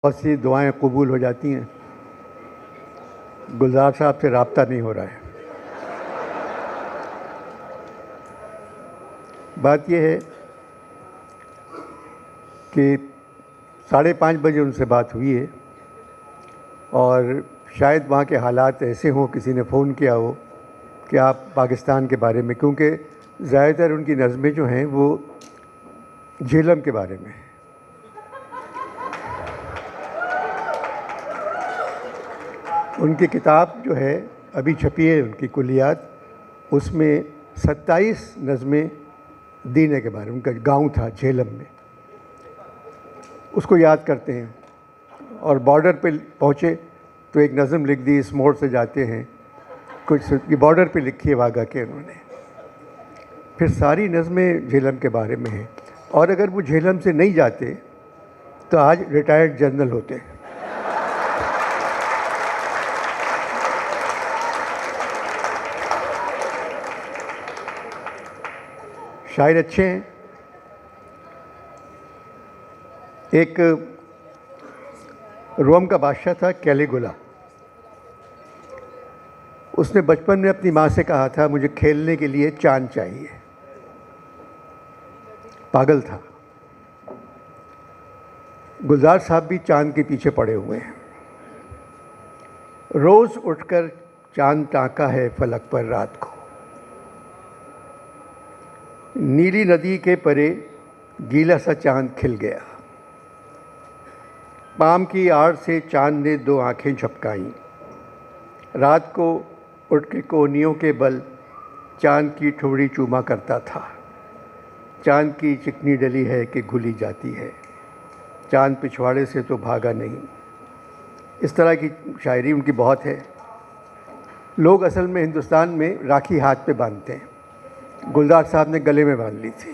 बहुत सी दुआएं कबूल हो जाती हैं। गुलजार साहब से राब्ता नहीं हो रहा है। बात यह है कि 5:30 बजे उनसे बात हुई है और शायद वहाँ के हालात ऐसे हों, किसी ने फ़ोन किया हो कि आप पाकिस्तान के बारे में, क्योंकि ज़्यादातर उनकी नज़में जो हैं वो झेलम के बारे में हैं। उनकी किताब जो है अभी छपी है, उनकी कुलियात, उसमें 27 नज़में दीने के बारे में। उनका गांव था झेलम में, उसको याद करते हैं। और बॉर्डर पे पहुँचे तो एक नज़म लिख दी, इस मोड़ से जाते हैं, कुछ ये बॉर्डर पे लिखी है वाघा के उन्होंने। फिर सारी नज़में झेलम के बारे में हैं। और अगर वो झेलम से नहीं जाते तो आज रिटायर्ड जनरल होते। शायर अच्छे हैं। एक रोम का बादशाह था कैलिगुला। उसने बचपन में अपनी माँ से कहा था, मुझे खेलने के लिए चांद चाहिए। पागल था। गुलजार साहब भी चांद के पीछे पड़े हुए हैं। रोज़ उठकर चांद ताका है फलक पर रात को। नीली नदी के परे गीला सा चांद खिल गया। पाम की आड़ से चांद ने 2 आँखें झपकाईं। रात को उठ के कोहनियों के बल चांद की ठोड़ी चूमा करता था। चांद की चिकनी डली है कि घुली जाती है, चांद पिछवाड़े से तो भागा नहीं। इस तरह की शायरी उनकी बहुत है। लोग असल में हिंदुस्तान में राखी हाथ पे बांधते हैं, गुलजार साहब ने गले में बांध ली थी।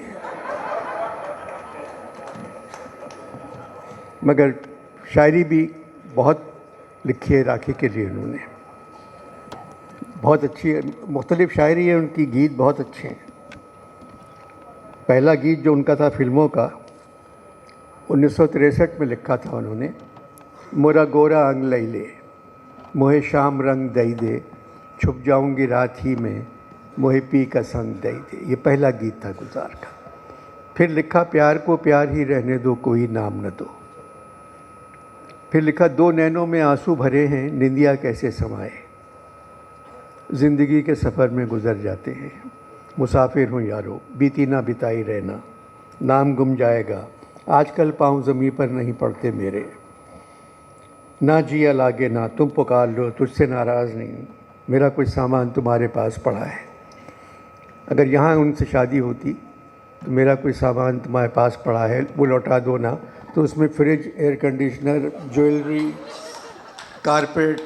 मगर शायरी भी बहुत लिखी है राखी के लिए उन्होंने, बहुत अच्छी है। मुख्तलिफ शायरी है उनकी, गीत बहुत अच्छे हैं। पहला गीत जो उनका था फिल्मों का, 1963 में लिखा था उन्होंने, मोरा गोरा अंग लैले मोहे शाम रंग दई दे, छुप जाऊंगी रात ही में मोहे पी का संग दई दे। ये पहला गीत था गुलजार का। फिर लिखा प्यार को प्यार ही रहने दो, कोई नाम न दो। फिर लिखा 2 नैनों में आंसू भरे हैं, निंदिया कैसे समाए, ज़िंदगी के सफ़र में गुज़र जाते हैं। मुसाफिर हूँ यारो, बीती ना बिताई रहना, नाम गुम जाएगा, आजकल पाँव ज़मीं पर नहीं पड़ते मेरे। ना जिया लागे ना तुम पुकार लो, तुझसे नाराज़ नहीं, मेरा कुछ सामान तुम्हारे पास पड़ा है। अगर यहाँ उनसे शादी होती तो मेरा कोई सामान तुम्हारे पास पड़ा है, वो लौटा दो ना। तो उसमें fridge, air conditioner, jewellery, carpet,